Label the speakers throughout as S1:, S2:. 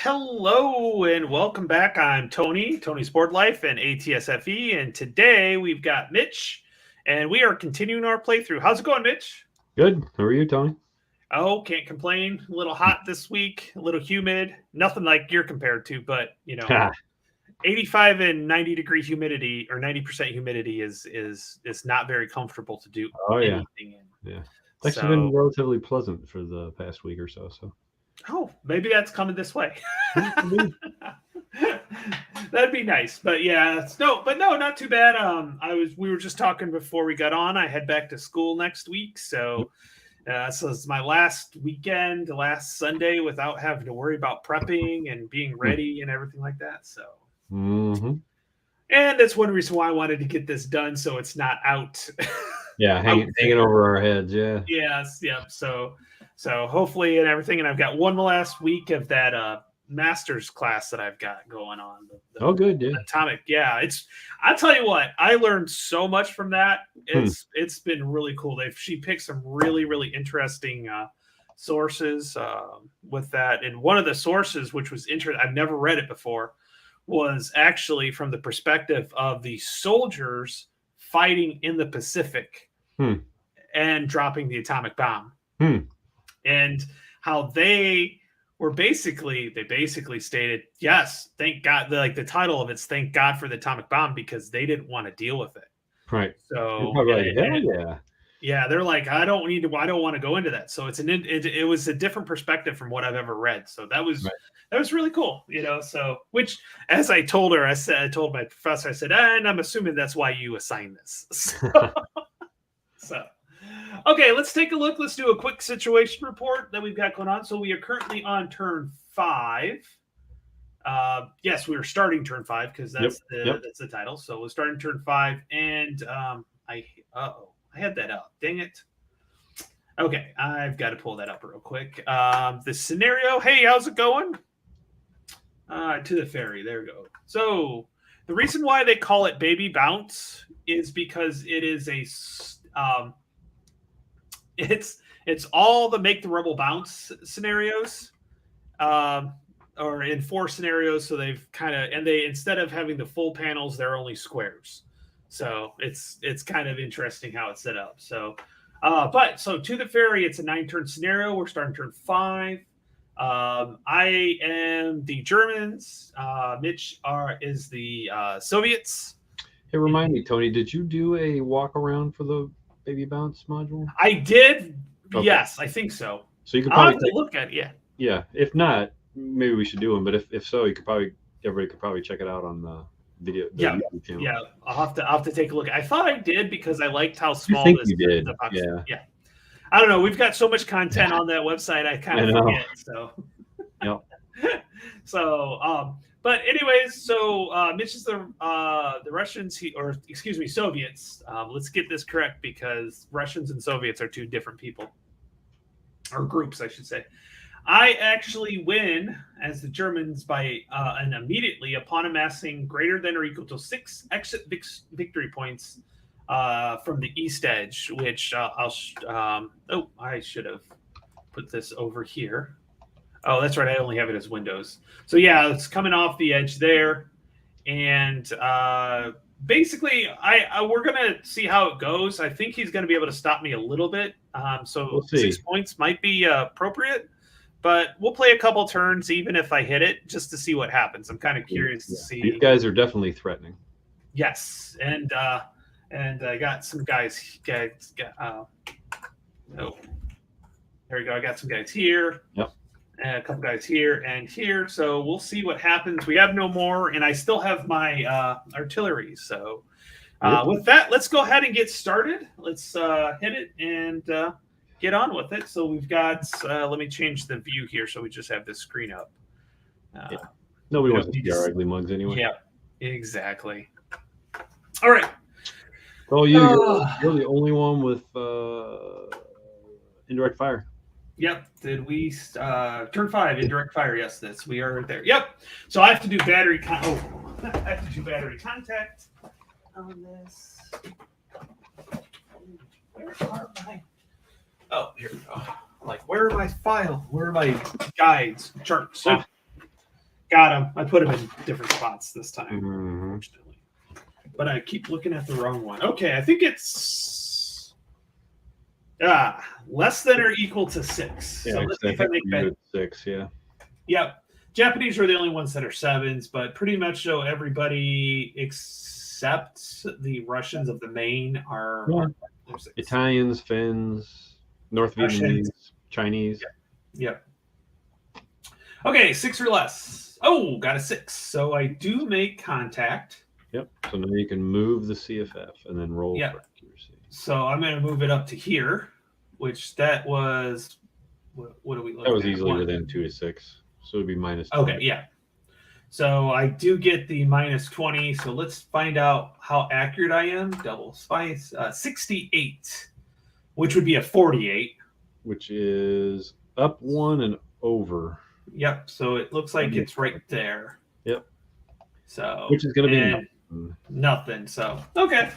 S1: Hello and welcome back. I'm Tony Sport Life and ATSFE, and today we've got Mitch, and we are continuing our playthrough. How's it going, Mitch?
S2: Good. How are you, Tony?
S1: Oh, can't complain. A little hot this week, a little humid. Nothing like you're compared to, but 85 and 90-degree humidity or 90% humidity is not very comfortable to do
S2: Oh yeah,
S1: anything in.
S2: yeah. It's actually been relatively pleasant for the past week or so.
S1: Oh, maybe that's coming this way.
S2: Mhm.
S1: That'd be nice, but yeah, no, not too bad. We were just talking before we got on. I head back to school next week, so it's my last weekend, last Sunday without having to worry about prepping and being ready and everything like that. So,
S2: Mm-hmm.
S1: and that's one reason why I wanted to get this done, so it's not out.
S2: Yeah, hanging over our heads. Yeah.
S1: Yes, yep. So hopefully and everything, and I've got one last week of that master's class that I've got going on.
S2: Oh, good. Yeah.
S1: Atomic. Yeah, I'll tell you what, I learned so much from that. It's been really cool. She picked some really interesting sources with that, and one of the sources, which was interesting, I've never read it before, was actually from the perspective of the soldiers fighting in the Pacific and dropping the atomic bomb, and how they basically stated, yes, thank God. The title of it's "Thank God for the Atomic Bomb" because they didn't want to deal with it.
S2: Right.
S1: So
S2: yeah,
S1: they're like, I don't want to go into that. So it was a different perspective from what I've ever read. So that was really cool, So which, as I told her, I told my professor, I said, and I'm assuming that's why you assigned this. So. Okay, let's take a look. Let's do a quick situation report that we've got going on. So we are currently on turn 5. Yes, we are starting turn 5 because that's the title. So we're starting turn 5, and I had that up. Dang it. Okay, I've got to pull that up real quick. The scenario. Hey, how's it going? To the ferry. There we go. So the reason why they call it Baby Bounce is because it is a it's all the make the Rubble Bounce scenarios, or in 4 scenarios. So they've instead of having the full panels, they're only squares. So it's kind of interesting how it's set up. So, so to the ferry, it's a 9-turn scenario. We're starting turn 5. I am the Germans. Mitch is the Soviets.
S2: Hey, remind me, Tony, did you do a walk around for the Baby Bounce module?
S1: I did. Okay. Yes, I think so.
S2: So you can probably
S1: look at it. Yeah.
S2: Yeah. If not, maybe we should do them. But if so, everybody could probably check it out on the video. YouTube channel.
S1: Yeah. I'll have to take a look. I thought I did because I liked how small
S2: I think you did.
S1: Yeah. I don't know. We've got so much content on that website. I kind of forget. So.
S2: Yep.
S1: So, but anyways, so Mitch is the Russians, Soviets. Let's get this correct because Russians and Soviets are 2 different people, or groups, I should say. I actually win as the Germans by and immediately upon amassing greater than or equal to 6 exit victory points from the east edge, which I should have put this over here. Oh, that's right. I only have it as windows. So yeah, it's coming off the edge there, and basically, we're gonna see how it goes. I think he's gonna be able to stop me a little bit. So
S2: we'll
S1: 6 points might be appropriate, but we'll play a couple turns, even if I hit it, just to see what happens. I'm kind of curious to see.
S2: These guys are definitely threatening.
S1: Yes, and I got some guys. There we go. I got some guys here.
S2: Yep.
S1: And a couple guys here and here. So we'll see what happens. We have no more, and I still have my artillery. So with that, let's go ahead and get started. Let's hit it and get on with it. So we've got, let me change the view here so we just have this screen up.
S2: Nobody wants to see our ugly mugs anyway.
S1: Yeah, exactly. All right.
S2: Oh, you're the only one with indirect fire.
S1: Yep. Did we turn 5 indirect fire? Yes, we are there. Yep. So I have to do battery contact on this. Where are my? Oh, here we go. Like, where are my file? Where are my guides, charts? Got him. I put him in different spots this time,
S2: Mhm.
S1: unfortunately. But I keep looking at the wrong one. Okay, I think it's less than or equal to 6.
S2: Yeah,
S1: So let's see if I make that.
S2: 6. Yeah.
S1: Yep. Japanese are the only ones that are 7s, but pretty much so everybody except the Russians of the main are,
S2: Yeah.
S1: they're 6.
S2: Italians, Finns, North
S1: Russians.
S2: Vietnamese, Chinese.
S1: Yep. Okay, 6 or less. Oh, got a 6. So I do make contact.
S2: Yep. So now you can move the CFF and then roll
S1: Yeah.
S2: for accuracy.
S1: So I'm going to move it up to here, which that was, what do we look at?
S2: That was easily
S1: 1.
S2: within 2 to 6. So it'd be minus 2.
S1: Okay, yeah. So I do get the minus 20. So let's find out how accurate I am. Double spice. 68, which would be a 48.
S2: Which is up 1 and over.
S1: Yep. So it looks like it's right there.
S2: Yep.
S1: So
S2: which is going to be nothing.
S1: Nothing. So okay.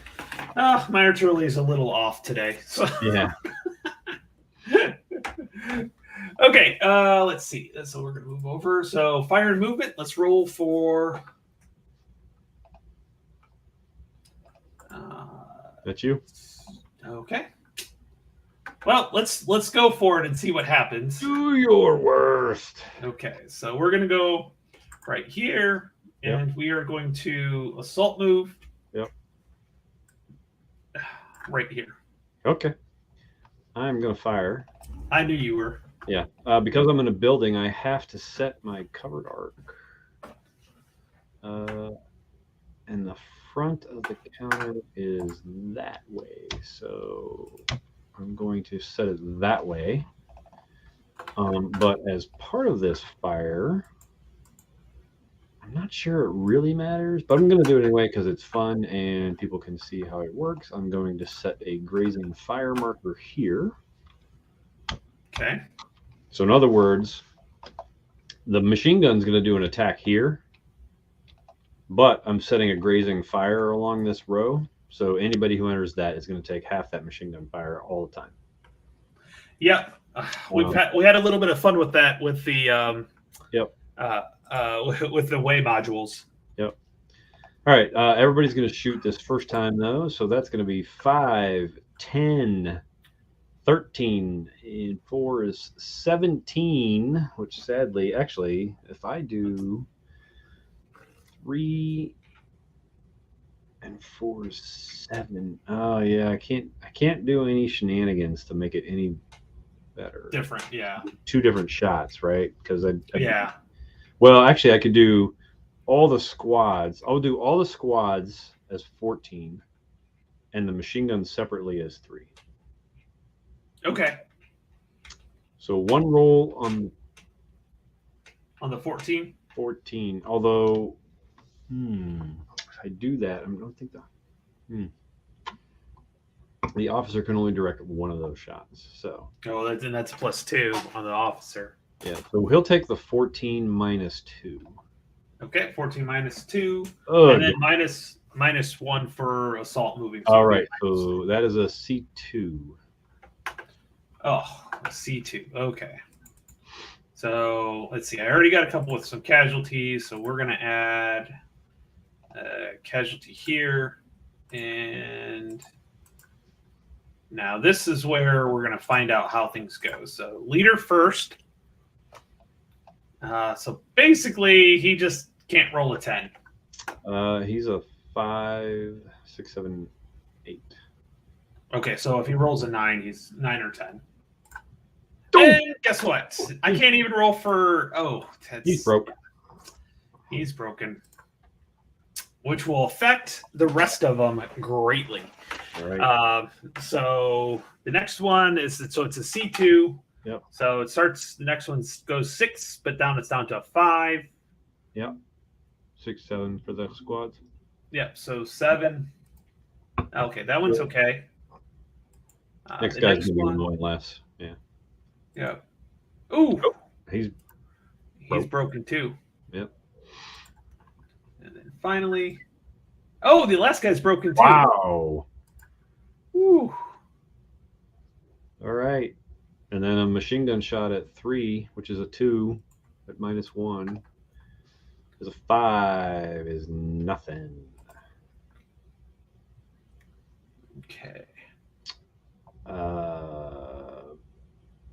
S1: My artillery is a little off today. So
S2: Yeah.
S1: okay. Let's see. So we're gonna move over. So fire and movement. Let's roll for.
S2: That's you.
S1: Okay. Well, let's go for it and see what happens.
S2: Do your worst.
S1: Okay, so we're gonna go right here, and we are going to assault move.
S2: Yep.
S1: Right here.
S2: Okay. I'm gonna fire.
S1: I knew you were.
S2: Yeah. Because I'm in a building, I have to set my covered arc. And the front of the counter is that way, so I'm going to set it that way. But as part of this fire, I'm not sure it really matters, but I'm going to do it anyway because it's fun and people can see how it works. I'm going to set a grazing fire marker here.
S1: Okay.
S2: So in other words, the machine gun's going to do an attack here, but I'm setting a grazing fire along this row. So anybody who enters that is going to take half that machine gun fire all the time.
S1: Yep. We had a little bit of fun with that with the with the way modules.
S2: Yep. All right. Everybody's going to shoot this first time though, so that's going to be 5, 10, 13, and 4 is 17. Which sadly, actually, if I do 3 and 4 is 7. Oh yeah, I can't do any shenanigans to make it any better.
S1: Different, yeah.
S2: 2 different shots, right? Because
S1: yeah.
S2: Well, actually, I could do all the squads. I'll do all the squads as 14, and the machine gun separately as 3.
S1: Okay.
S2: So 1 roll on
S1: the 14.
S2: 14. Although, if I do that, I don't think the officer can only direct 1 of those shots. So.
S1: Oh, that's +2 on the officer.
S2: Yeah. So he'll take the 14 minus 2.
S1: Okay, 14 minus 2,
S2: and
S1: then minus 1 for assault moving.
S2: So all right. So that is a C2.
S1: Oh, a C2. Okay. So let's see. I already got a couple with some casualties, so we're gonna add a casualty here, and now this is where we're gonna find out how things go. So leader first. So basically, he just can't roll a 10.
S2: He's a 5, 6, 7, 8.
S1: Okay, so if he rolls a 9, he's 9 or 10.
S2: Oh!
S1: And guess what? I can't even roll for.
S2: He's broke.
S1: He's broken, which will affect the rest of them greatly.
S2: All right.
S1: So the next one is it's a C2.
S2: Yep.
S1: So it starts. The next one goes 6, but it's down to a 5.
S2: Yep. 6, 7 for the squads.
S1: Yep. So 7. Okay, that one's okay.
S2: Next guy's gonna be one less. Yeah.
S1: Yeah. Ooh.
S2: Oh, he's
S1: broken too.
S2: Yep.
S1: And then finally, the last guy's broken too.
S2: Wow.
S1: Ooh.
S2: All right. And then a machine gun shot at 3, which is a 2 at -1. Because a 5 is nothing.
S1: Okay.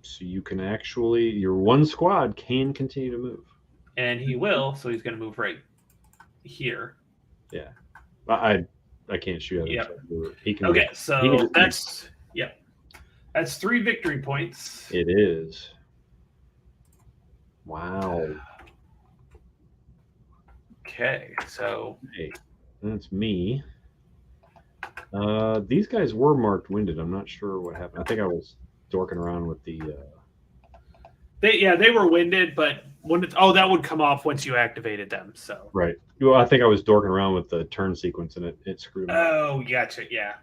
S2: So you can actually, your one squad can continue to move.
S1: And he will, so he's going to move right here.
S2: Yeah. I can't shoot at him.
S1: Yep.
S2: So he can
S1: Okay,
S2: just,
S1: so that's, yep. That's 3 victory points.
S2: It is. Wow.
S1: Okay, so.
S2: Hey, that's me. These guys were marked winded. I'm not sure what happened. I think I was dorking around with the.
S1: They were winded, but that would come off once you activated them. So
S2: right. Well, I think I was dorking around with the turn sequence, and it screwed me.
S1: Oh, gotcha. Yeah.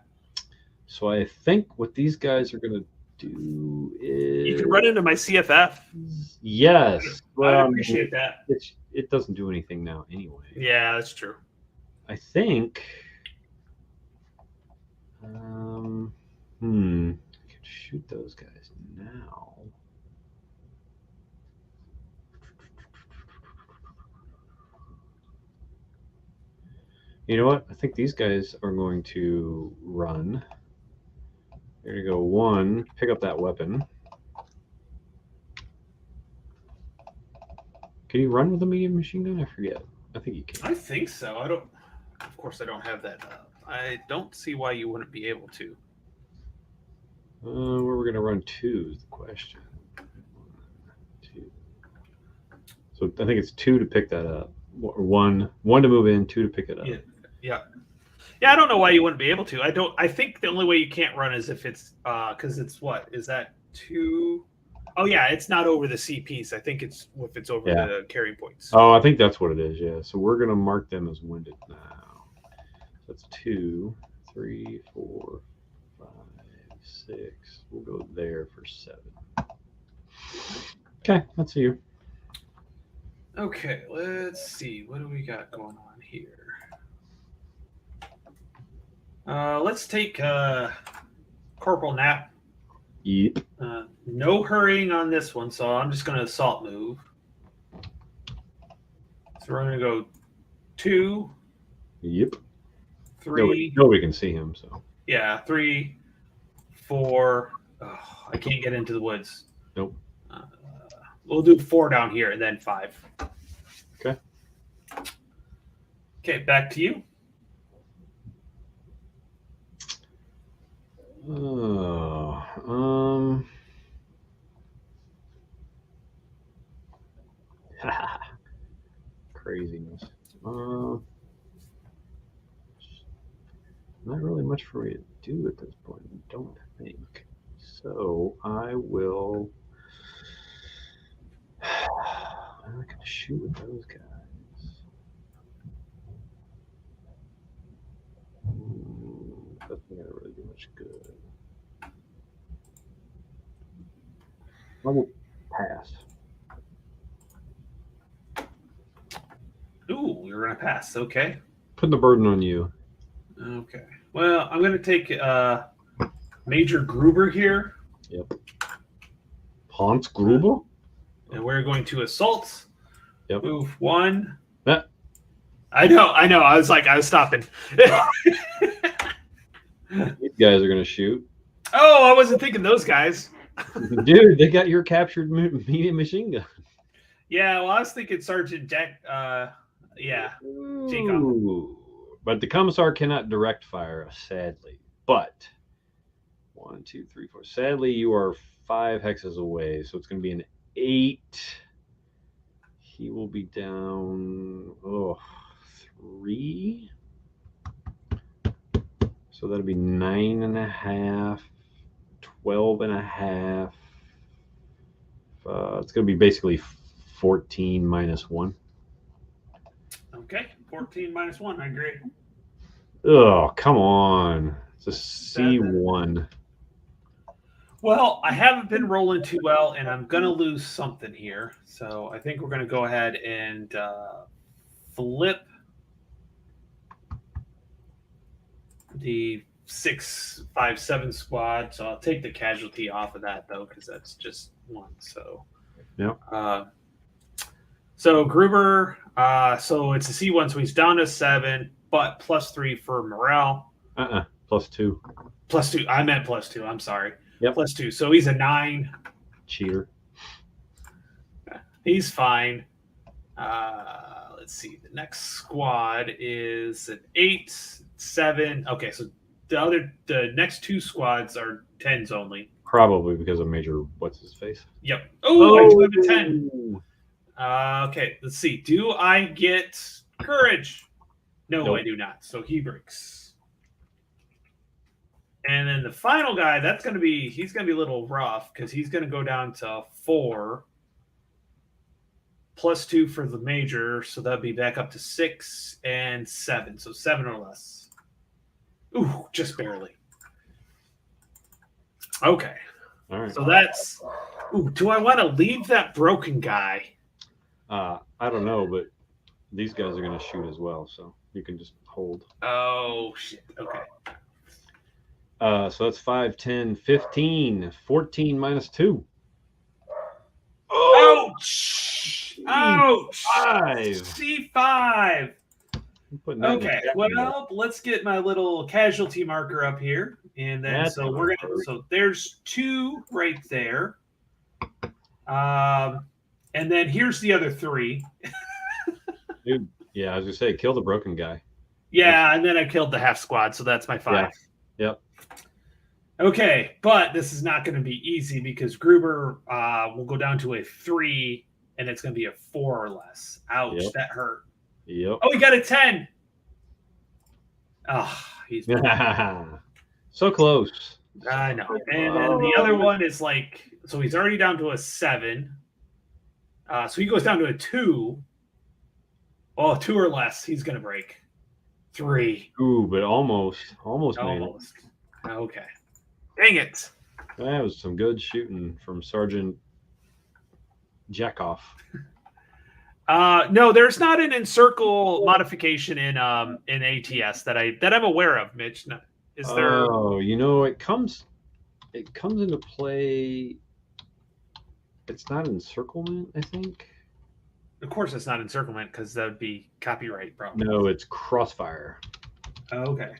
S2: So I think what these guys are gonna do is
S1: you can run into my CFF.
S2: Yes.
S1: I appreciate that.
S2: It doesn't do anything now anyway.
S1: Yeah, that's true.
S2: I think. I could shoot those guys now. You know what? I think these guys are going to run. There you go. 1, pick up that weapon. Can you run with a medium machine gun? I forget. I think you can.
S1: I think so. Of course, I don't have that up. I don't see why you wouldn't be able to.
S2: Where we're going to run 2 is the question. 2. So I think it's 2 to pick that up. 1 to move in, 2 to pick it up.
S1: Yeah. I don't know why you wouldn't be able to. I think the only way you can't run is if it's because it's what is that 2? Oh yeah, it's not over the C piece. I think it's if it's over the carrying points.
S2: Oh, I think that's what it is. Yeah. So we're gonna mark them as winded now. That's 2, 3, 4, 5, 6. We'll go there for 7. Okay, that's you.
S1: Okay, let's see. What do we got going on here? Let's take Corporal Nap.
S2: Yep.
S1: No hurrying on this one, so I'm just going to assault move. So we're going to go 2.
S2: Yep.
S1: 3.
S2: Nobody can see him, so.
S1: Yeah, 3, 4. Oh, I can't get into the woods.
S2: Nope.
S1: We'll do 4 down here and then 5.
S2: Okay.
S1: Okay, back to you.
S2: Craziness. Not really much for me to do at this point, I don't think. So I will. I'm not gonna shoot with those guys. That's not gonna really do much good. I will pass.
S1: Ooh, you're going to pass. Okay.
S2: Putting the burden on you.
S1: Okay. Well, I'm going to take Major Gruber here.
S2: Yep. Hans Gruber?
S1: And we're going to assault.
S2: Yep.
S1: Move 1.
S2: Yeah.
S1: I know. I was stopping.
S2: These guys are going to shoot.
S1: Oh, I wasn't thinking those guys.
S2: Dude, they got your captured medium machine gun.
S1: Yeah, well, I was thinking Sergeant Jack. Yeah.
S2: Ooh. But the commissar cannot direct fire, sadly. But 1, 2, 3, 4. Sadly, you are 5 hexes away, so it's going to be an 8. He will be down 3. So that'll be 9.5, 12.5. It's going to be basically 14 minus 1.
S1: Okay, 14 minus 1. I agree.
S2: Oh, come on. It's a C1.
S1: Well, I haven't been rolling too well, and I'm going to lose something here. So I think we're going to go ahead and flip the 6, 5, 7 squad. So I'll take the casualty off of that, though, because that's just 1. So,
S2: yep.
S1: So Gruber, so it's a C1, so he's down to 7, but +3 for morale.
S2: +2.
S1: +2. I meant +2. I'm sorry.
S2: Yep.
S1: +2. So he's a 9.
S2: Cheater.
S1: He's fine. Let's see. The next squad is an 8, 7. Okay, so the next 2 squads are 10s only.
S2: Probably because of Major what's his face.
S1: Yep. Oh, I do have a 10. Okay, let's see. Do I get courage? No,
S2: Nope.
S1: I do not. So he breaks. And then the final guy, he's going to be a little rough because he's going to go down to 4. +2 for the major, so that'd be back up to 6 and 7. So 7 or less. Ooh, just barely. Okay.
S2: All right.
S1: So that's. Ooh, do I want to leave that broken guy?
S2: I don't know, but these guys are going to shoot as well, so you can just hold.
S1: Oh shit. Okay.
S2: So that's 5, 10, 15, 14 minus 2.
S1: Ouch! Ouch!
S2: 5.
S1: C5. Okay.
S2: Well,
S1: Well, let's get my little casualty marker up here, and then
S2: That's
S1: so we're gonna. So there's 2 right there. And then here's the other 3.
S2: Dude, yeah, I was gonna say, kill the broken guy.
S1: Yeah, and then I killed the half squad, so that's my 5.
S2: Yeah. Yep.
S1: Okay, but this is not going to be easy because Gruber will go down to a 3, and it's going to be a 4 or less. Ouch,
S2: Yep.
S1: that hurt.
S2: Yep.
S1: Oh, he got a 10. Oh, he's
S2: so close.
S1: I know. And then the other one is like, so he's already down to a 7. So he goes down to a 2. Oh, 2 or less. He's going to break. 3.
S2: Ooh, but almost made it.
S1: Okay. Dang it.
S2: That was some good shooting from Sergeant Jackoff.
S1: No, there's not an encircle modification in ATS that I'm aware of, Mitch. No, is there?
S2: Oh, it comes into play. It's not encirclement, I think.
S1: Of course, it's not encirclement because that would be copyright problem.
S2: No, it's crossfire.
S1: Okay.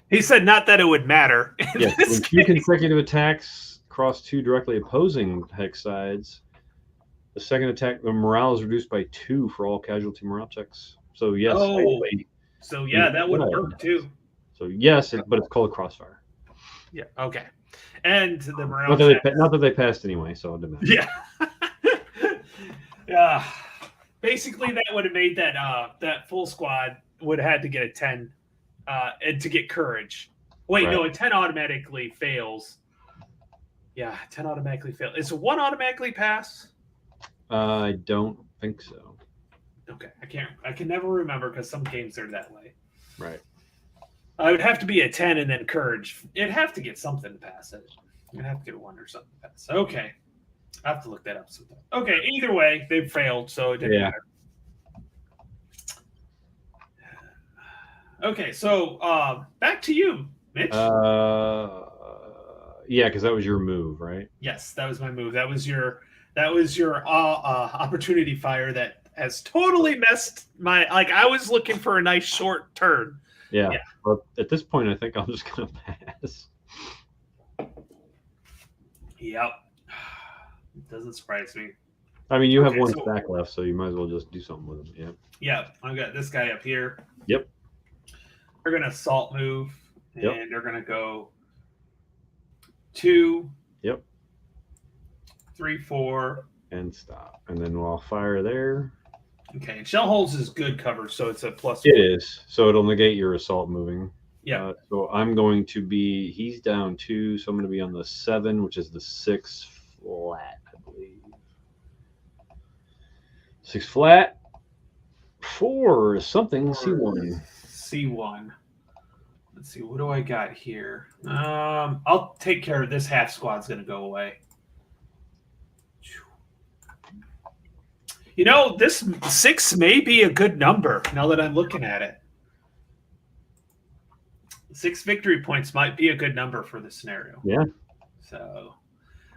S1: He said not that it would matter.
S2: Yes, when 2 consecutive attacks cross 2 directly opposing hex sides, the second attack, the morale is reduced by 2 for all casualty morale checks. So yes.
S1: So yeah, that would work too.
S2: So yes, but it's called crossfire.
S1: Yeah. Okay. And the morale.
S2: Not that they passed anyway, so it didn't matter.
S1: Yeah. Yeah. Basically, that would have made that full squad would have had to get a 10. And to get courage. Wait, right. No, a 10 automatically fails. Yeah, 10 automatically fails. Is a 1 automatically pass?
S2: I don't think so.
S1: Okay, I can never remember because some games are that way.
S2: Right.
S1: I would have to be a 10 and then courage. It'd have to get something to pass it. You'd have to get a 1 or something to pass. Okay. I have to look that up sometime. Okay, either way, they failed, so it didn't matter. Okay, so back to you, Mitch.
S2: Yeah, because that was your move, right?
S1: Yes, that was my move. That was your opportunity fire that has totally messed my. Like I was looking for a nice short turn.
S2: Yeah. Well, at this point, I think I'm just gonna pass.
S1: Yep. It doesn't surprise me.
S2: I mean, you have 1 stack left, so you might as well just do something with them. Yeah.
S1: Yeah, I've got this guy up here.
S2: Yep.
S1: They're going to assault move, and they're going to go 2.
S2: Yep.
S1: 3, 4.
S2: And stop. And then we'll fire there.
S1: Okay, and shell holes is good cover, so it's a +1.
S2: It is. So it'll negate your assault moving.
S1: Yeah.
S2: So I'm going to be, he's down 2, so I'm going to be on the 7, which is the 6 flat, I believe. 6 flat. 4 is something. C1.
S1: C1. Let's see. What do I got here? I'll take care of this. Half squad's going to go away. This 6 may be a good number now that I'm looking at it. 6 victory points might be a good number for this scenario.
S2: Yeah.
S1: So,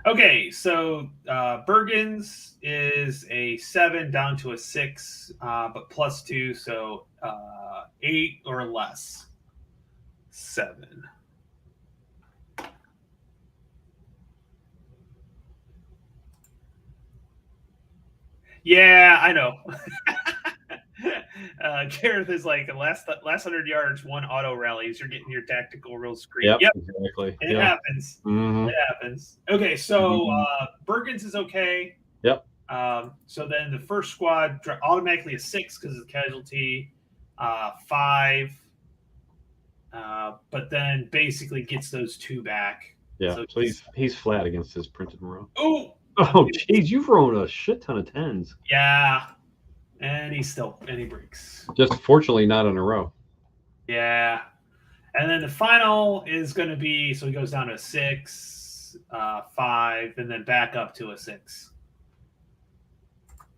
S1: Okay, so Bergen's is a 7 down to a 6, but +2, so 8 or less. 7. Yeah, I know. Gareth is like the last 100 yards, one auto rallies. You're getting your tactical real screen.
S2: Yep,
S1: Yep,
S2: exactly.
S1: it
S2: Yeah.
S1: happens.
S2: Mm-hmm.
S1: It happens. Okay, so
S2: Mhm.
S1: Bergen's is okay.
S2: Yep.
S1: So then the first squad automatically a 6 because of the casualty, 5, but then basically gets those 2 back.
S2: Yeah.
S1: So
S2: So he's flat against his printed row.
S1: oh
S2: Oh, geez, you've rolled a shit ton of 10s.
S1: yeah, and he breaks.
S2: Just fortunately not in a row.
S1: Yeah, and then the final is going to be so he goes down to a 6, 5, and then back up to a 6.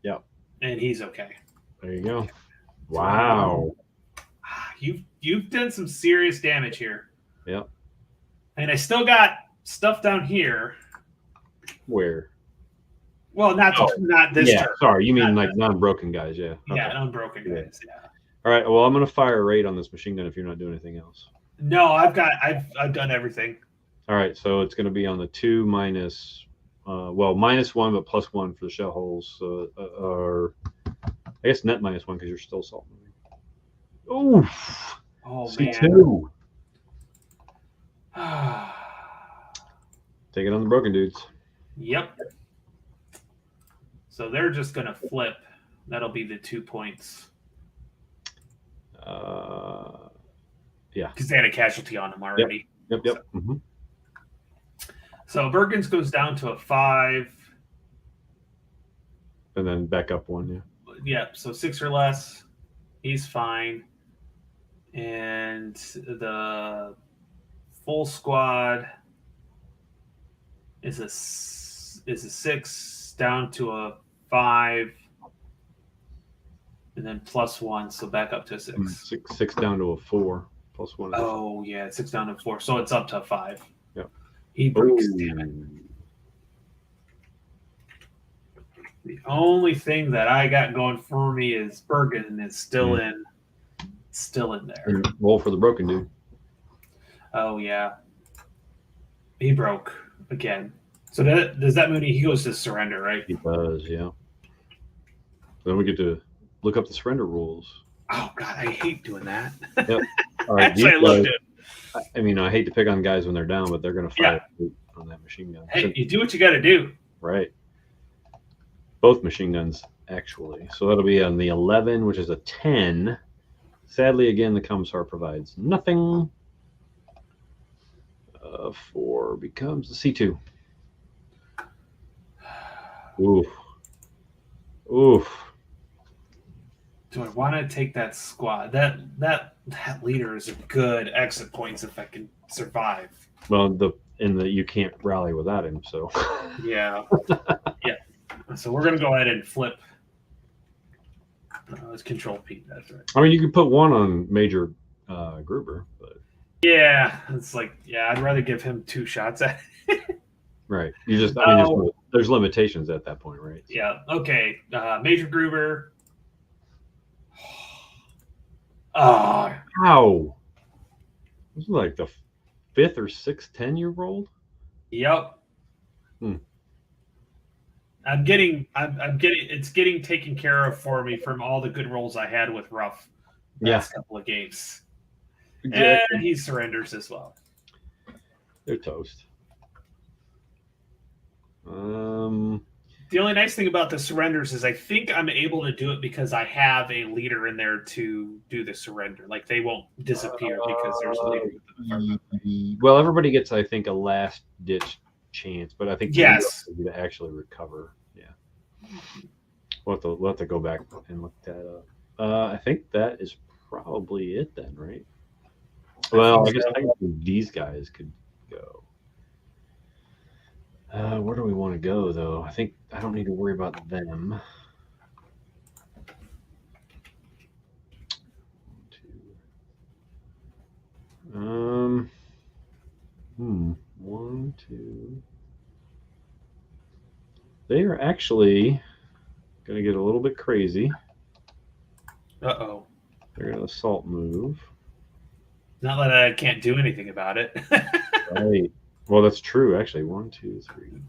S2: Yep.
S1: And he's okay.
S2: There you go. Wow.
S1: You've done some serious damage here.
S2: Yep.
S1: And I still got stuff down here.
S2: Where?
S1: Well, not this
S2: yeah,
S1: turn.
S2: Sorry, you mean like non-broken guys, yeah.
S1: Yeah,
S2: Okay.
S1: unbroken guys. Yeah.
S2: All right. Well, I'm gonna fire a raid on this machine gun if you're not doing anything else.
S1: No, I've done everything.
S2: All right, so it's gonna be on the 2 minus, -1 but +1 for the shell holes, or I guess net -1 because you're still salt moving. Oof.
S1: Oh
S2: C2.
S1: man.
S2: Take it on the broken dudes.
S1: Yep. So they're just gonna flip. That'll be the 2 points.
S2: Yeah.
S1: Because they had a casualty on them already.
S2: Yep.
S1: So, so Bergen's goes down to a 5.
S2: And then back up 1, yeah.
S1: Yep. So 6 or less, he's fine. And the full squad is a 6 down to a 5, and then +1, so back up to a 6.
S2: 6 down to a 4 +1.
S1: Oh yeah, 6 down to 4, so it's up to 5.
S2: Yep.
S1: He breaks. Damn it. The only thing that I got going for me is Bergen is still in there.
S2: And roll for the broken dude.
S1: Oh yeah, he broke again. So does that mean he goes to surrender, right?
S2: He does, yeah. Then we get to look up the surrender rules.
S1: Oh God, I hate doing that.
S2: Yep. All right,
S1: Actually, I loved it.
S2: I mean, I hate to pick on guys when they're down, but they're going to fire on that machine gun.
S1: Hey, you do what you got to do.
S2: Right. Both machine guns, actually. So that'll be on the 11, which is a 10. Sadly, again, the Commissar provides nothing. 4 becomes the C2. Oof. Oof.
S1: Do I want to take that squad? That leader is a good exit points if I can survive.
S2: Well, you can't rally without him, so.
S1: Yeah. Yeah. So we're gonna go ahead and flip. Let's control P. That's right.
S2: I mean, you could put 1 on Major Gruber, but.
S1: Yeah, it's like I'd rather give him 2 shots at it.
S2: Right. You just. I mean, there's limitations at that point, right? So.
S1: Yeah. Okay. Major Gruber. Oh.
S2: How? This is like the 5th or 6th 10 you rolled.
S1: Yep. I'm getting it's getting taken care of for me from all the good rolls I had with Ruff last couple of games. Exactly. And he surrenders as well.
S2: They're toast.
S1: The only nice thing about the surrenders is I think I'm able to do it because I have a leader in there to do the surrender. Like they won't disappear because there's a leader.
S2: Well, everybody gets, I think, a last ditch chance, but I think
S1: yes,
S2: to actually recover. Yeah, we'll have to go back and look that up. I think that is probably it then, right? Well, I guess these guys could go. Where do we want to go, though? I think I don't need to worry about them. 1, 2. They are actually going to get a little bit crazy.
S1: Uh-oh.
S2: They're going to assault move.
S1: Not that I can't do anything about it.
S2: Right. Well, that's true, actually. 1, 2, 3,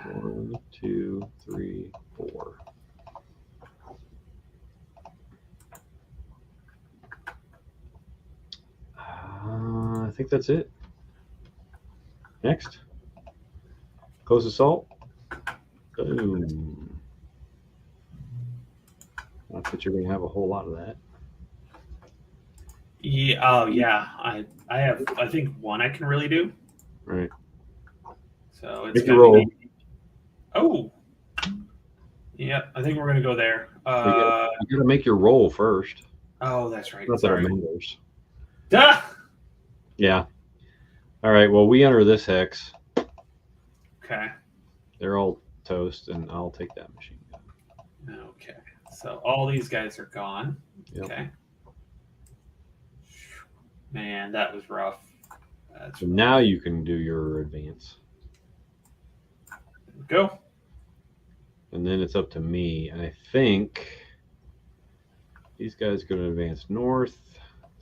S2: 4. 1, 2, 3, 4. I think that's it. Next. Close assault. Boom. Not that you're going to have a whole lot of that.
S1: Yeah, oh yeah. I have I think one I can really do.
S2: Right.
S1: So it's
S2: Make your
S1: gonna
S2: roll.
S1: be oh. Yep, I think we're gonna go there.
S2: You got to make your roll first.
S1: Oh, that's right.
S2: Not that it
S1: Sorry.
S2: matters.
S1: Duh!
S2: Yeah. All right. Well, we enter this hex.
S1: Okay.
S2: They're all toast, and I'll take that machine gun.
S1: Okay. So all these guys are gone.
S2: Yep.
S1: Okay. Man, that was rough.
S2: So now you can do your advance.
S1: Go.
S2: And then it's up to me. And I think these guys are going to advance north.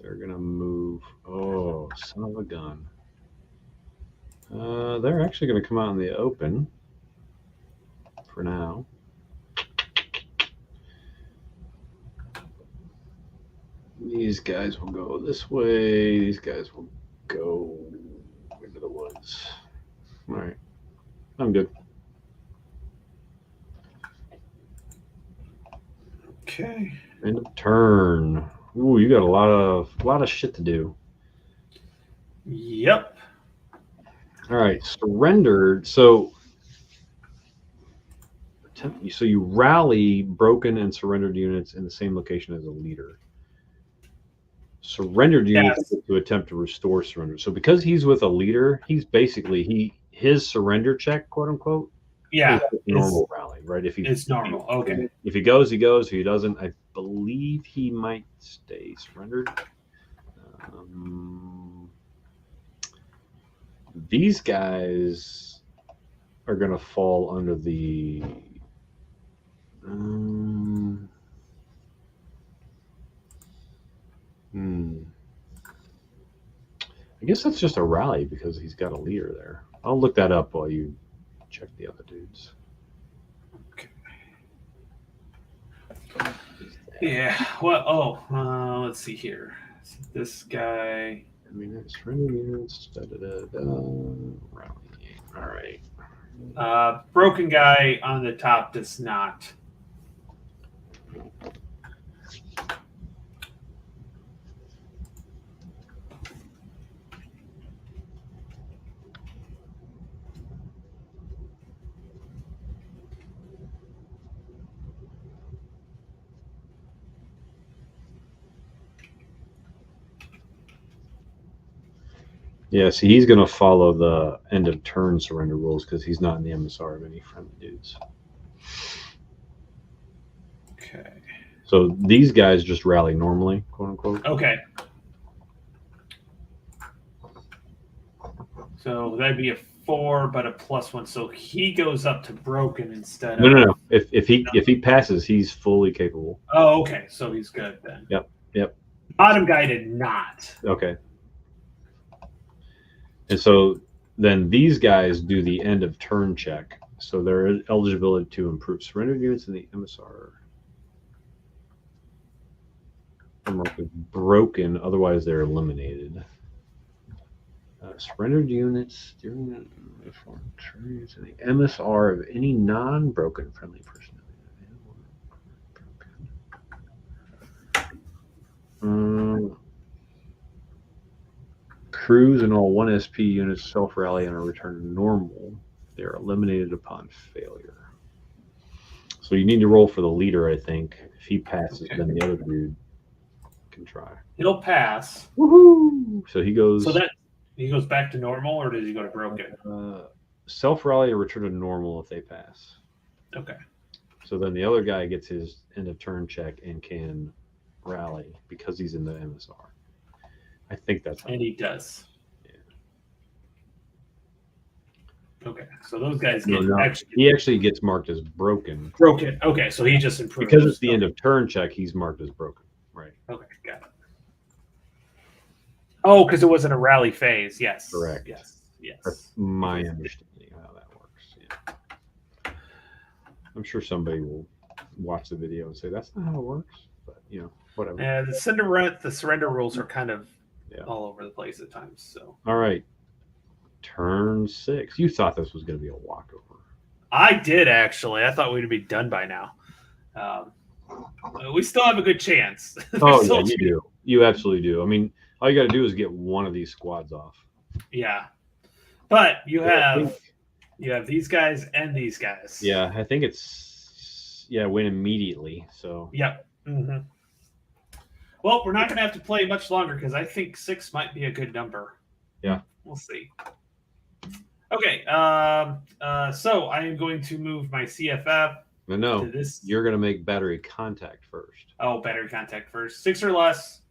S2: They're going to move. Oh, son of a gun. They're actually going to come out in the open for now. These guys will go this way. These guys will go into the woods. All right. I'm good.
S1: Okay.
S2: End of turn. Ooh, you got a lot of shit to do.
S1: Yep.
S2: All right, surrendered. So you rally broken and surrendered units in the same location as a leader. Surrendered units to attempt to restore surrender. So because he's with a leader, he's basically his surrender check, quote unquote.
S1: Yeah.
S2: Is normal rally, right?
S1: It's normal. Okay.
S2: If he goes, he goes. If he doesn't, I believe he might stay surrendered. These guys are going to fall under the. I guess that's just a rally because he's got a leader there. I'll look that up while you check the other dudes.
S1: Okay. Yeah. Well, let's see here. So this guy.
S2: I mean, it's surrender units. Rally. All right.
S1: Broken guy on the top does not.
S2: Yeah, see, he's going to follow the end of turn surrender rules because he's not in the MSR of any friendly dudes.
S1: Okay.
S2: So these guys just rally normally, quote unquote.
S1: Okay. So that'd be a 4, but a +1. So he goes up to broken instead of.
S2: No. If he passes, he's fully capable.
S1: Oh, okay. So he's good then.
S2: Yep.
S1: Bottom guy did not.
S2: Okay. And so then these guys do the end of turn check. So their eligibility to improve surrendered units in the MSR are marked as broken, otherwise they're eliminated. Surrendered units during the turns in the MSR of any non-broken friendly personnel. Crews and all 1 SP units self-rally and are returned to normal. They are eliminated upon failure. So you need to roll for the leader, I think. If he passes, then the other dude can try.
S1: He'll pass.
S2: Woohoo! So he goes.
S1: So that he goes back to normal, or does he go to broken?
S2: Self-rally or return to normal if they pass.
S1: Okay.
S2: So then the other guy gets his end of turn check and can rally because he's in the MSR. I think that's how.
S1: And he does.
S2: Yeah.
S1: Okay, so those guys
S2: No,
S1: get
S2: no.
S1: actually
S2: He actually gets marked as broken.
S1: broken. Okay, so he just improves.
S2: Because it's the end of turn check, he's marked as broken. Right.
S1: Okay, got it. Oh, because it wasn't a rally phase. Yes.
S2: Correct.
S1: Yes. Yes.
S2: That's my understanding of how that works. Yeah. I'm sure somebody will watch the video and say that's not how it works, but whatever.
S1: And the surrender rules are kind of all over the place at times. So.
S2: All right. Turn 6. You thought this was going to be a walkover.
S1: I did actually. I thought we'd be done by now. We still have a good chance.
S2: Oh yeah, you do. You absolutely do. I mean, all you got to do is get one of these squads off.
S1: Yeah, but you have these guys and these guys.
S2: Yeah, I think it's win immediately. So.
S1: Yep. Mm-hmm. Well, we're not going to have to play much longer because I think 6 might be a good number.
S2: Yeah.
S1: We'll see. Okay. So I am going to move my CFF.
S2: No.
S1: To this.
S2: You're going to make battery contact first.
S1: Oh, battery contact first. 6 or less.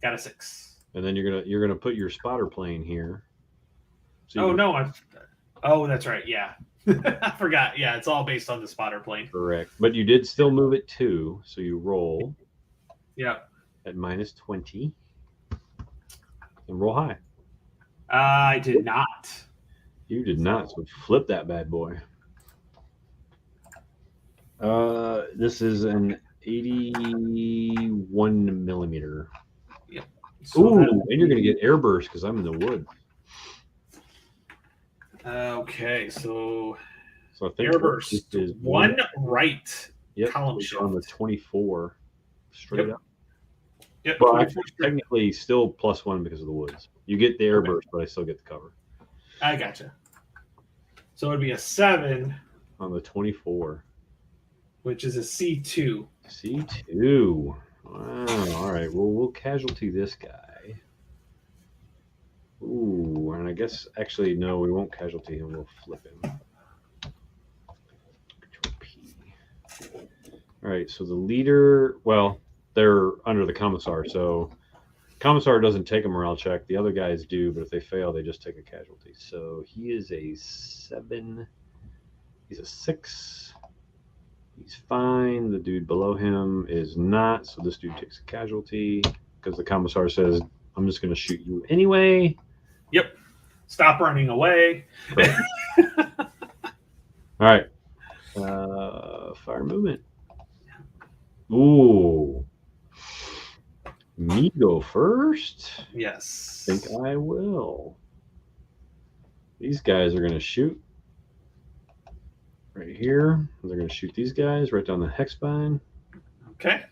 S1: Got a 6.
S2: And then you're gonna put your spotter plane here.
S1: So oh, that's right. Yeah. I forgot. Yeah, it's all based on the spotter plane.
S2: Correct. But you did still move it 2, so you roll.
S1: Yep.
S2: At -20. And roll high.
S1: I did not.
S2: You did not. So flip that bad boy. This is an 81 millimeter.
S1: Yep.
S2: So ooh, and you're gonna get airburst because I'm in the wood.
S1: Okay, so
S2: I think
S1: airburst is one right.
S2: Yep,
S1: column shift
S2: on the 24 straight up.
S1: Yep.
S2: But technically still +1 because of the woods. You get the airburst, but I still get the cover.
S1: I gotcha. So it'd be a 7
S2: on the 24,
S1: which is a C2.
S2: C2. Wow. All right. Well, we'll casualty this guy. Ooh, and I guess actually no, we won't casualty him. We'll flip him. Control P. All right. So the leader. Well, they're under the commissar, so commissar doesn't take a morale check. The other guys do, but if they fail, they just take a casualty. So he is a 7. He's a 6. He's fine. The dude below him is not. So this dude takes a casualty because the commissar says, I'm just going to shoot you anyway.
S1: Yep. Stop running away.
S2: All right. Fire movement. Ooh. Me go first?
S1: Yes.
S2: I think I will. These guys are going to shoot right here. They're going to shoot these guys right down the hex spine.
S1: Okay.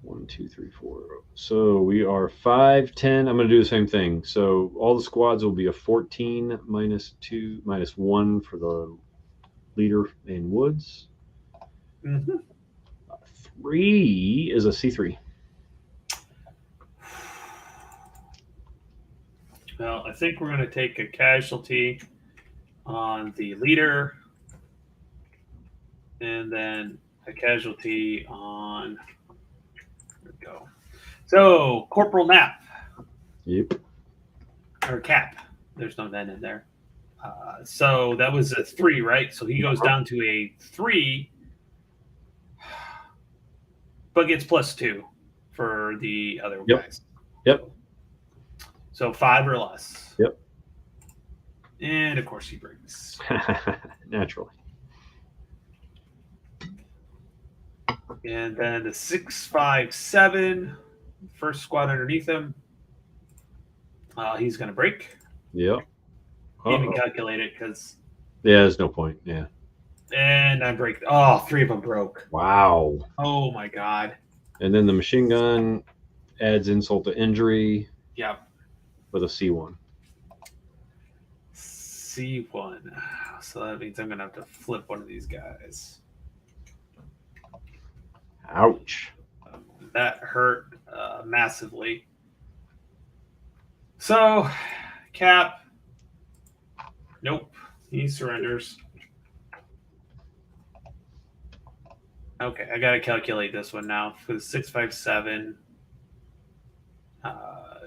S2: 1, 2, 3, 4. So we are 5, 10. I'm going to do the same thing. So all the squads will be a 14 -2 -1 for the leader in woods.
S1: Mm-hmm.
S2: 3 is a C3.
S1: Well, I think we're going to take a casualty on the leader, and then a casualty on. There we go. So Corporal Knapp.
S2: Yep.
S1: Or Cap. There's no N in there. So that was a 3, right? So he goes down to a 3, but gets +2 for the other guys.
S2: Yep.
S1: So 5 or less.
S2: Yep.
S1: And of course he breaks.
S2: Naturally.
S1: And then the 6, 5, 7, first squad underneath him. He's going to break.
S2: Yep.
S1: Can't even calculate it because.
S2: Yeah, there's no point. Yeah.
S1: And I break. Oh, 3 of them broke.
S2: Wow.
S1: Oh my God.
S2: And then the machine gun adds insult to injury.
S1: Yep.
S2: With a C1.
S1: C1. So that means I'm going to have to flip one of these guys.
S2: Ouch.
S1: That hurt massively. So, Cap. Nope. He surrenders. Okay, I got to calculate this one now. For the 6, 5, 7.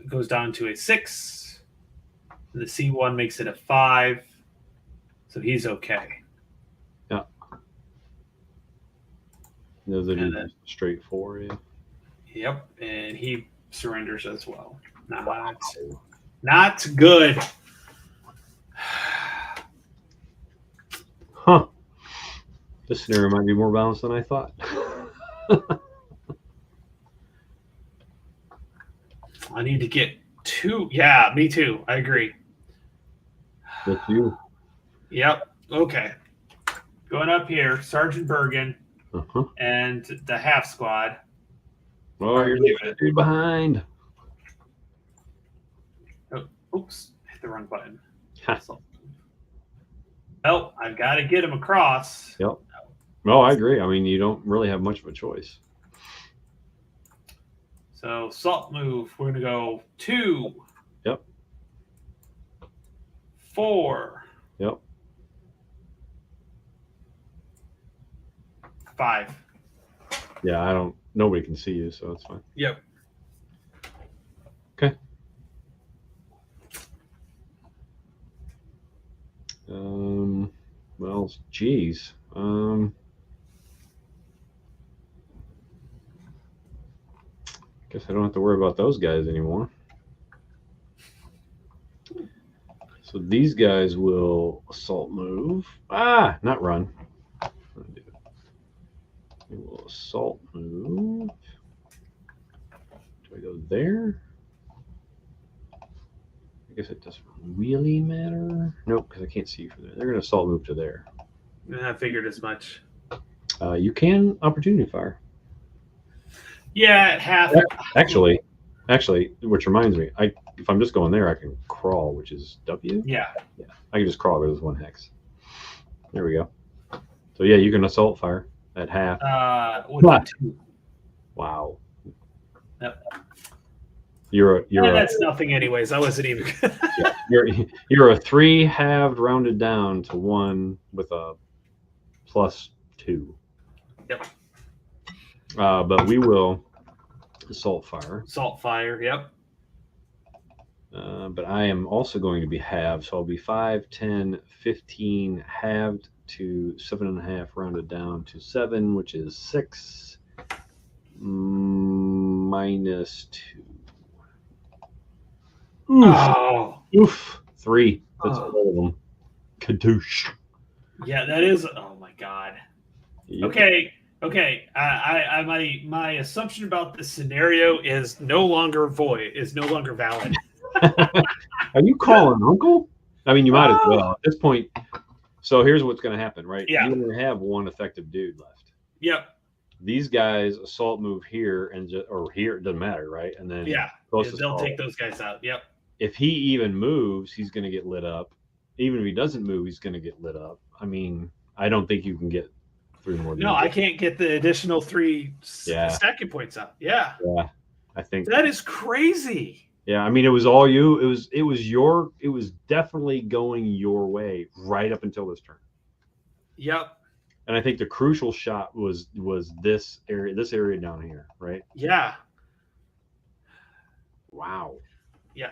S1: Goes down to a 6. The C1 makes it a 5. So he's okay.
S2: Yeah. Those are
S1: And
S2: just straight 4. Yeah.
S1: Yep, and he surrenders as well. Not good.
S2: Huh. This scenario might be more balanced than I thought.
S1: I need to get 2. Yeah, me too. I agree.
S2: That's you.
S1: Yep. Okay. Going up here, Sergeant Bergen
S2: Uh-huh.
S1: and the half squad.
S2: Oh, you're leaving a dude behind.
S1: Oh, oops, hit the wrong button. Oh, I've got to get him across.
S2: Yep. No, I agree. I mean, you don't really have much of a choice.
S1: So salt move. We're gonna go 2.
S2: Yep.
S1: 4.
S2: Yep.
S1: 5.
S2: Yeah, nobody can see you, so it's fine.
S1: Yep.
S2: Okay. Well, geez. Guess I don't have to worry about those guys anymore. So these guys will assault move. Not run. They will assault move. Do I go there? I guess it doesn't really matter. Nope, because I can't see you from there. They're going to assault move to there.
S1: I figured as much.
S2: You can opportunity fire.
S1: Yeah, at half.
S2: Actually, which reminds me, if I'm just going there, I can crawl, which is W.
S1: Yeah.
S2: I can just crawl because it's 1 hex. There we go. So yeah, you can assault fire at half.
S1: With 2.
S2: Wow.
S1: Yep.
S2: That's
S1: nothing, anyways. I wasn't even.
S2: Yeah, you're a 3 halved rounded down to 1 with a +2.
S1: Yep.
S2: But we will assault fire.
S1: Assault fire. Yep.
S2: But I am also going to be halved, so I'll be 5, 10, 15 halved to 7.5 rounded down to 7, which is 6 minus 2. Oof.
S1: Oh.
S2: Oof. 3. That's all of them. Kadoosh.
S1: Yeah, that is. Oh my god. Yep. Okay. My assumption about this scenario is no longer valid.
S2: Are you calling uncle? I mean, you might as well at this point. So here's what's going to happen, right?
S1: Yeah.
S2: You only have 1 effective dude left.
S1: Yep.
S2: These guys assault move here or here, it doesn't matter, right? And then
S1: they'll take those guys out. Yep.
S2: If he even moves, he's going to get lit up. Even if he doesn't move, he's going to get lit up. I mean, I don't think you can get 3 more.
S1: No, I can't get the additional 3 stacking points out. Yeah.
S2: Yeah. I think
S1: that is crazy.
S2: Yeah, I mean, it was all you. It was definitely going your way right up until this turn.
S1: Yep.
S2: And I think the crucial shot was this area down here, right?
S1: Yeah.
S2: Wow.
S1: Yeah.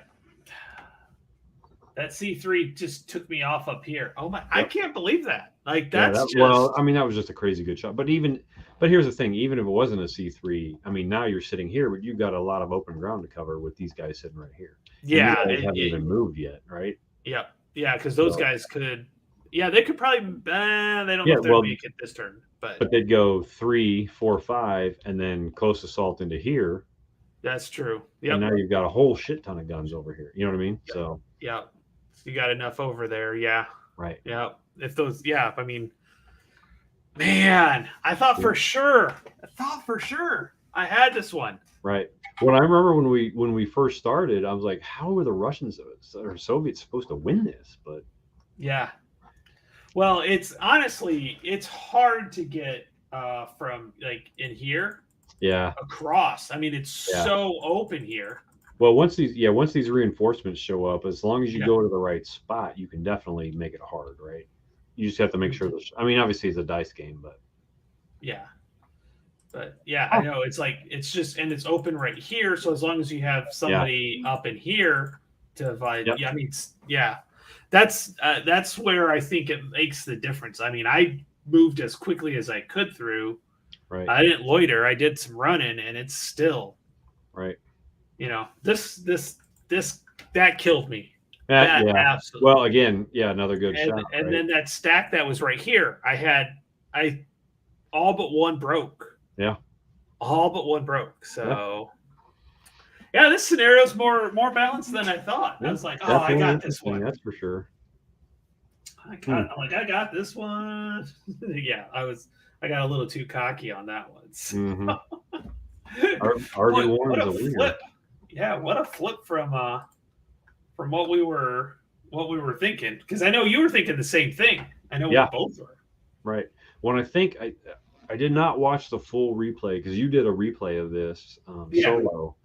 S1: That C3 just took me off up here. Oh my! Yep. I can't believe that. Like
S2: well, I mean, that was just a crazy good shot. But here's the thing: even if it wasn't a C3, I mean, now you're sitting here, but you've got a lot of open ground to cover with these guys sitting right here.
S1: Yeah,
S2: they haven't even moved yet, right?
S1: Yeah, because those guys could. Yeah, they could probably. They don't know if they'll make it this turn, but
S2: they'd go 3, 4, 5, and then close assault into here.
S1: That's true. Yeah.
S2: And now you've got a whole shit ton of guns over here. You know what I mean?
S1: Yep.
S2: So.
S1: Yeah. You got enough over there. Yeah.
S2: Right.
S1: Yeah. If those. Yeah. I mean. Man, I thought for sure I had this one.
S2: Right. Well, I remember when we first started, I was like, how are the Russians or Soviets supposed to win this? But
S1: yeah. Well, it's hard to get from like in here.
S2: Yeah.
S1: Across. I mean, it's so open here.
S2: Well, once these reinforcements show up, as long as you go to the right spot, you can definitely make it hard, right? You just have to make sure. I mean, obviously, it's a dice game, but
S1: yeah, I know it's open right here. So as long as you have somebody up in here to divide, I mean, that's where I think it makes the difference. I mean, I moved as quickly as I could through.
S2: Right.
S1: I didn't loiter. I did some running, and it's still,
S2: Right.
S1: That killed me.
S2: Yeah.
S1: Absolutely.
S2: Well, again, another good shot.
S1: And
S2: right?
S1: then that stack that was right here, I all but one broke.
S2: Yeah.
S1: All but one broke. So yeah, this scenario's more balanced than I thought. I was like, oh, I got this one.
S2: That's for sure.
S1: I got this one. Yeah, I got a little too cocky on that one.
S2: Mm-hmm. RV1 is a winner.
S1: Flip. Yeah, what a flip from what we were thinking. Because I know you were thinking the same thing. I know we both were.
S2: Right. When I think I did not watch the full replay because you did a replay of this solo,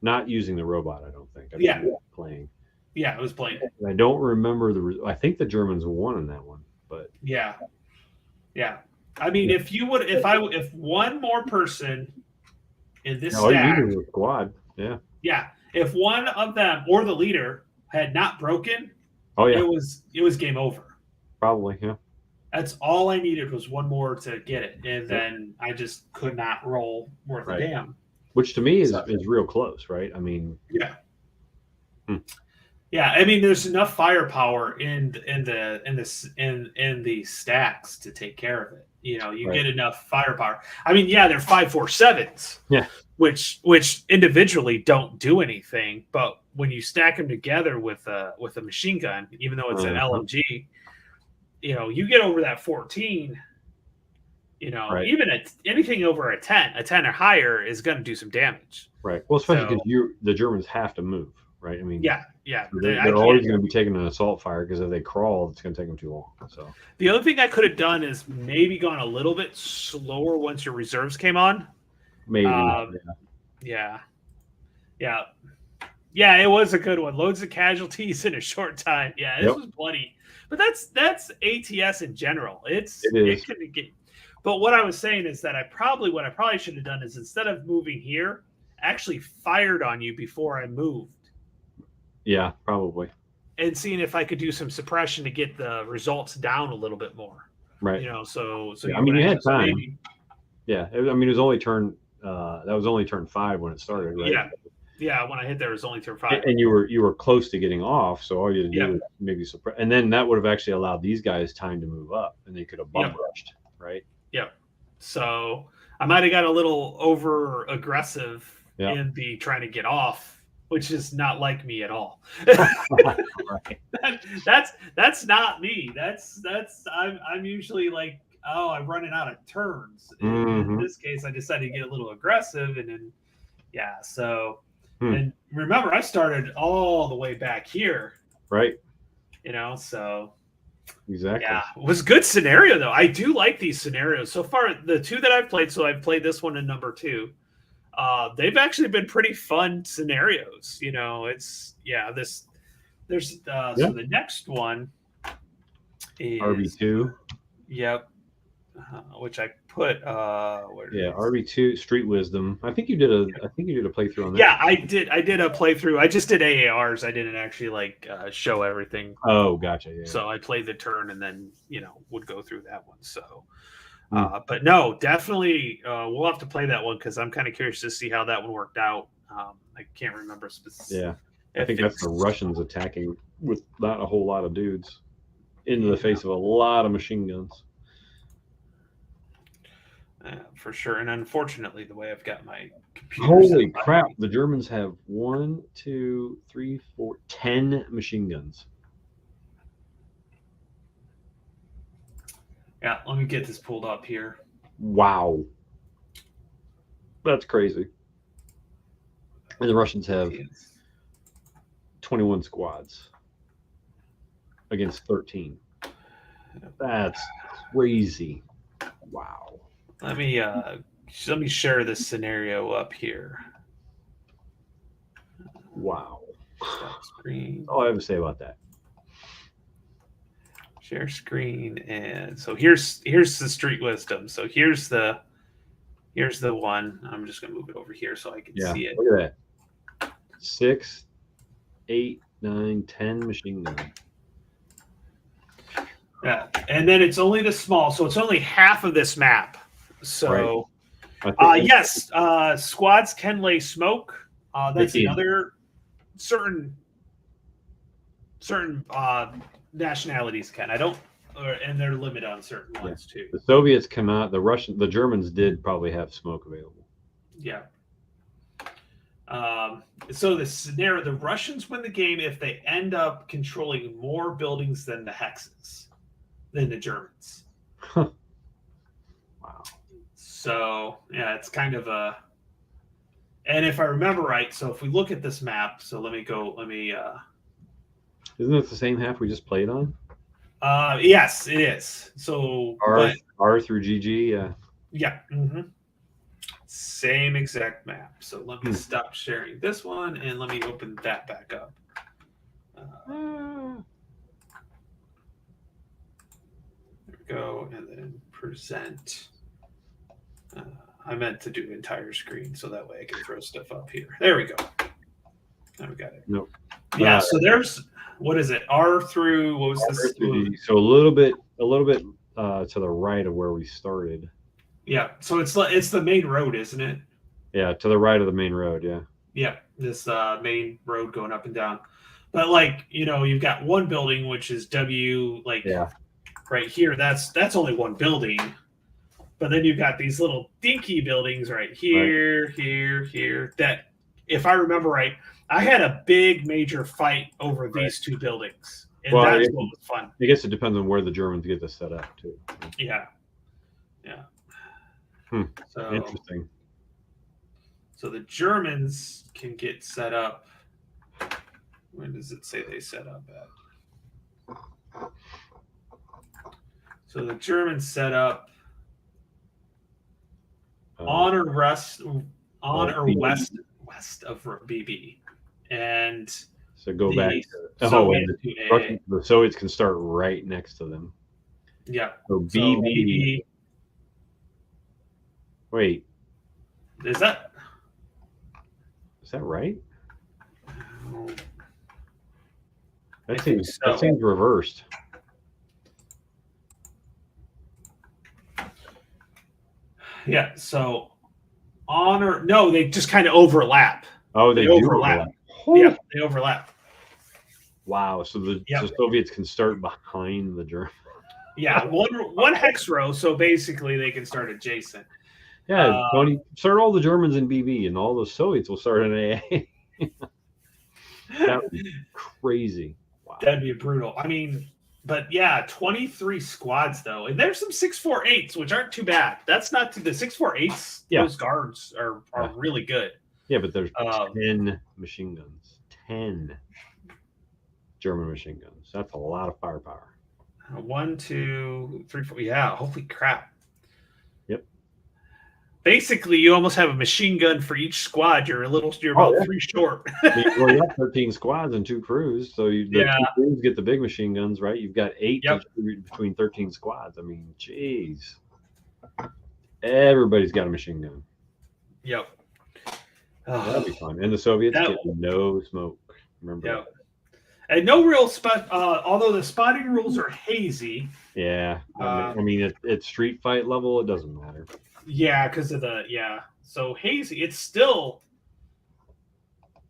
S2: not using the robot. I don't think. Playing.
S1: Yeah, I was playing.
S2: And I don't remember I think the Germans won in that one, but
S1: yeah. I mean, if one more person in this stack,
S2: you were a squad,
S1: if one of them or the leader had not broken, it was game over.
S2: Probably, yeah.
S1: That's all I needed was one more to get it, and then I just could not roll worth a damn.
S2: Which to me is real close, right? I mean,
S1: yeah. I mean, there's enough firepower in the stacks to take care of it. You get enough firepower. I mean, they're 5.47s.
S2: Yeah.
S1: Which individually don't do anything, but when you stack them together with a machine gun, even though it's an LMG, you get over that 14. Even anything over a 10 or higher is going to do some damage.
S2: Right. Well, especially because the Germans have to move, right? I mean, they're always going to be taking an assault fire because if they crawl, it's going to take them too long. So
S1: the other thing I could have done is maybe gone a little bit slower once your reserves came on.
S2: Maybe.
S1: Yeah, it was a good one. Loads of casualties in a short time. Yeah, this was bloody. But that's ATS in general. It could get. But what I was saying is that what I probably should have done is instead of moving here, actually fired on you before I moved.
S2: Yeah, probably.
S1: And seeing if I could do some suppression to get the results down a little bit more.
S2: Right.
S1: So
S2: I mean, you had time. Yeah, I mean, it was only turn. That was only turn 5 when it started, right?
S1: Yeah. When I hit there, it was only turn 5.
S2: And you were close to getting off, so all you had to do was maybe suppress, and then that would have actually allowed these guys time to move up, and they could have bum rushed, right?
S1: Yep. So I might have got a little over aggressive in the trying to get off, which is not like me at all. That's not me. I'm usually like, I'm running out of turns. In this case, I decided to get a little aggressive, and then and remember, I started all the way back here,
S2: right?
S1: So
S2: exactly.
S1: Yeah, it was a good scenario though. I do like these scenarios so far. The two that I've played, so I've played this one and number 2. They've actually been pretty fun scenarios. There's so the next one is
S2: RB2.
S1: Yep. Which I put
S2: RB2 Street Wisdom. I think you did a playthrough on that.
S1: Yeah, I did a playthrough. I just did AARs. I didn't actually show everything.
S2: Oh, gotcha. Yeah.
S1: So I played the turn and then would go through that one. So but no, definitely we'll have to play that one because I'm kind of curious to see how that one worked out. I can't remember specifically.
S2: Yeah. I think that's the Russians attacking with not a whole lot of dudes into the face of a lot of machine guns.
S1: For sure. And unfortunately, the way I've got my computer.
S2: Holy crap. The Germans have 1, 2, 3, 4, 10 machine guns.
S1: Yeah, let me get this pulled up here.
S2: Wow. That's crazy. And the Russians have 21 squads against 13. That's crazy. Wow.
S1: Let me share this scenario up here.
S2: Wow.
S1: Screen.
S2: All I have to say about that.
S1: Share screen, and so here's the Street Wisdom. So here's the one. I'm just gonna move it over here so I can see it.
S2: Look at that. 6, 8, 9, 10 machine guns.
S1: Yeah, and then it's only the small, so it's only half of this map. So, yes, squads can lay smoke. That's another certain nationalities can. I don't, and they're limited on certain ones too.
S2: The Soviets cannot. The Germans did probably have smoke available.
S1: Yeah. So the scenario: the Russians win the game if they end up controlling more buildings than the hexes than the Germans.
S2: Wow.
S1: So yeah, it's kind of a. And if I remember right, so if we look at this map, so let me.
S2: Isn't it the same half we just played on?
S1: Yes, it is. So
S2: R through GG, yeah.
S1: Yeah. Mm-hmm. Same exact map. So let me stop sharing this one and let me open that back up. There we go, and then present. I meant to do entire screen so that way I can throw stuff up here. There we go. Now we got it.
S2: Nope.
S1: Yeah. So there's what is it? R through what was this?
S2: So a little bit to the right of where we started.
S1: Yeah. So it's the main road, isn't it?
S2: Yeah, to the right of the main road. Yeah.
S1: Yeah, this main road going up and down. But like you've got one building which is W, like right here. That's only one building. But then you've got these little dinky buildings right here, here. That, if I remember right, I had a big major fight over these two buildings. And that's what was fun.
S2: I guess it depends on where the Germans get this set up, too.
S1: Yeah. So
S2: interesting.
S1: So the Germans can get set up. When does it say they set up at? So the Germans set up on or west of BB, and
S2: so go back. The Soviets can start right next to them.
S1: Yeah.
S2: So BB. Wait.
S1: Is that
S2: right? That seems reversed.
S1: Yeah, so they just kind of overlap.
S2: Oh, they do overlap.
S1: Yeah, they overlap.
S2: Wow, so the Soviets can start behind the Germans.
S1: Yeah, one hex row, so basically they can start adjacent.
S2: Yeah, Tony, start all the Germans in BB, and all the Soviets will start in AA. That would be crazy. Wow.
S1: That'd be brutal. I mean, but yeah, 23 squads though, and there's some 648s which aren't too bad. That's not the 648s.
S2: Yeah.
S1: Those guards are really good.
S2: Yeah, but there's 10 machine guns. 10 German machine guns. That's a lot of firepower.
S1: 1, 2, 3, 4. Yeah, holy crap.
S2: Yep.
S1: Basically, you almost have a machine gun for each squad. You're about 3 short.
S2: Well, you have 13 squads and 2 crews, so the 2 crews get the big machine guns, right? You've got 8 between 13 squads. I mean, jeez. Everybody's got a machine gun.
S1: Yep.
S2: That'd be fun. And the Soviets get no smoke. Remember that.
S1: And no real spot, although the spotting rules are hazy.
S2: Yeah. I mean, at street fight level, it doesn't matter.
S1: Yeah, because of so hazy. It's still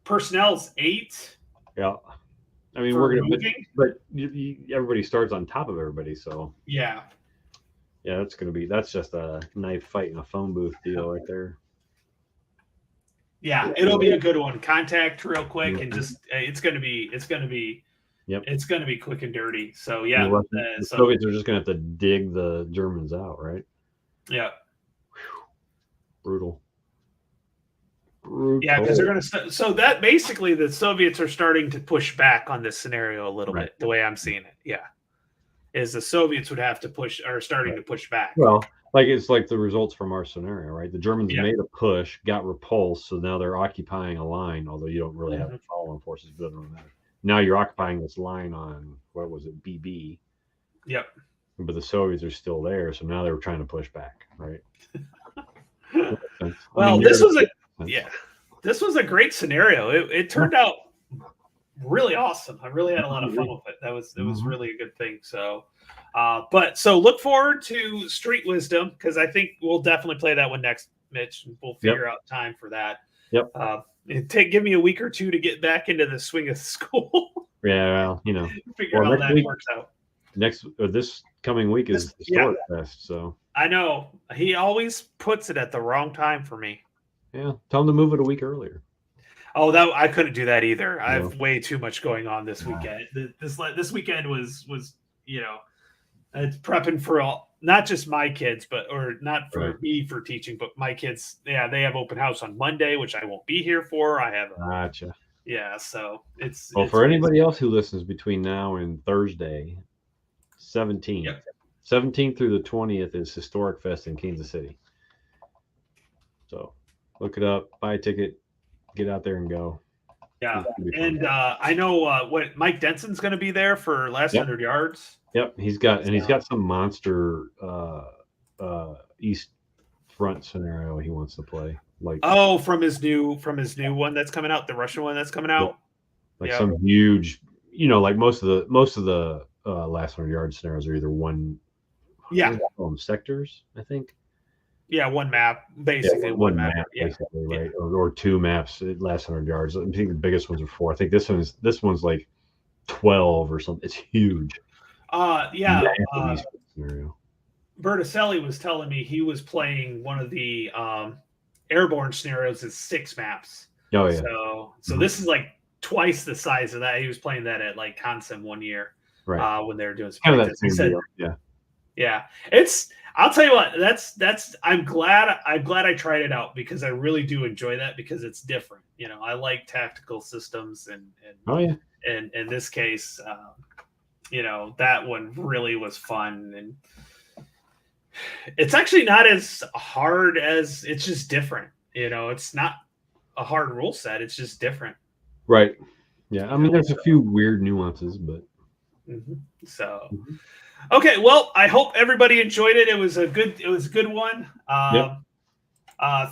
S1: personnel's 8.
S2: Yeah. I mean, we're going to, but everybody starts on top of everybody. So
S1: yeah,
S2: that's just a knife fight in a phone booth deal right there.
S1: Yeah, it'll be a good one. Contact real quick and just it's gonna be quick and dirty. So yeah,
S2: the Soviets are just gonna have to dig the Germans out, right?
S1: Yeah.
S2: Brutal.
S1: Yeah, because they're gonna. So that basically the Soviets are starting to push back on this scenario a little bit. The way I'm seeing it, is the Soviets would have to push, are starting to push back.
S2: Well. It's like the results from our scenario, right? The Germans made a push, got repulsed, so now they're occupying a line, although you don't really have follow-on forces, but it doesn't matter. Now you're occupying this line on, what was it, BB?
S1: Yep.
S2: But the Soviets are still there, so now they're trying to push back, right?
S1: Well, this was a great scenario. It turned out really awesome. I really had a lot of fun with it. It was really a good thing. So, so look forward to Street Wisdom, because I think we'll definitely play that one next, Mitch. And we'll figure out time for that.
S2: Yep.
S1: Give me a week or two to get back into the swing of school.
S2: Yeah, well,
S1: figure out how that works out.
S2: This coming week is Historic Fest, so
S1: I know he always puts it at the wrong time for me.
S2: Yeah, tell him to move it a week earlier.
S1: Oh, I couldn't do that either. I have way too much going on this weekend. This weekend was it's prepping for not just my kids, or not for me for teaching, but my kids. Yeah, they have open house on Monday, which I won't be here for. I have
S2: gotcha.
S1: Yeah, so it's
S2: for anybody else who listens between now and Thursday, 17th. Yep. 17th through the 20th is Historic Fest in Kansas City. So look it up, buy a ticket, get out there and go.
S1: Yeah, and I know what Mike Denson's going to be there for last 100 yards.
S2: Yep, he's got some monster east front scenario he wants to play.
S1: From his new one that's coming out, the Russian one that's coming out.
S2: Some huge, like most of the last 100 yard scenarios are either one.
S1: Yeah.
S2: Sectors, I think.
S1: Yeah, one map, basically. One map,
S2: basically, right? Or two maps at last 100 yards. I think the biggest ones are 4. I think this one's like 12 or something. It's huge.
S1: Scenario. Berticelli was telling me he was playing one of the airborne scenarios as 6 maps.
S2: Oh yeah.
S1: So this is like twice the size of that. He was playing that at like Consum one year,
S2: right?
S1: When they were doing some
S2: practice. He said,
S1: yeah. I'll tell you what. That's. I'm glad I tried it out, because I really do enjoy that, because it's different. I like tactical systems, and and in this case, that one really was fun, and it's actually not as hard as, it's just different. It's not a hard rule set. It's just different.
S2: Right. Yeah. I mean, there's a few weird nuances, but.
S1: Okay. Well, I hope everybody enjoyed it. It was a good one.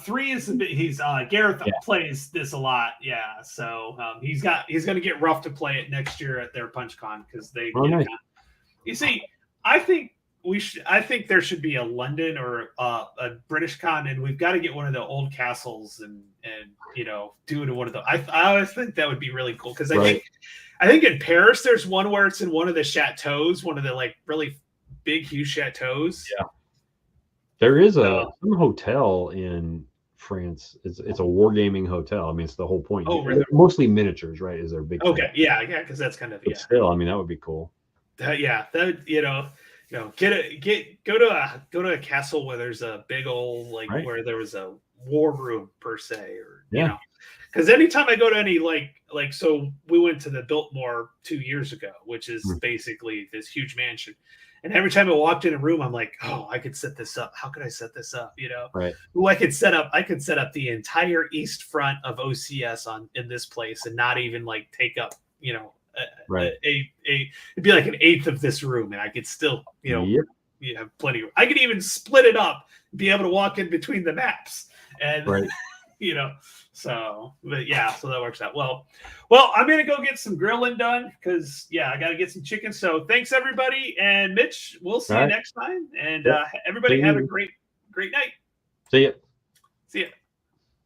S1: 3 is he's Gareth plays this a lot. Yeah. So he's going to get rough to play it next year at their PunchCon, because they. You see, I think there should be a London or a British con, and we've got to get one of the old castles and do it in one of the. I always think that would be really cool, because I think in Paris there's one where it's in one of the chateaus, one of the like really big, huge chateaus.
S2: Yeah, there is some hotel in France. It's a wargaming hotel. I mean, it's the whole point.
S1: Oh, really?
S2: Mostly miniatures, right? Is their big.
S1: Okay, thing. Yeah, because that's kind of.
S2: But still, I mean, that would be cool.
S1: Go to a castle where there's a big old where there was a war room per se, or because anytime I go to any so we went to the Biltmore 2 years ago, which is basically this huge mansion, and every time I walked in a room, I'm like, oh, I could set this up. How could I set this up?
S2: Right.
S1: I could set up the entire east front of OCS in this place, and not even take up
S2: right.
S1: It'd be like an eighth of this room, and I could still have plenty. I could even split it up, be able to walk in between the maps, and so that works out well. I'm gonna go get some grilling done, because I got to get some chicken. So thanks everybody, and Mitch, we'll see you next time, and everybody have a great night.
S2: See ya.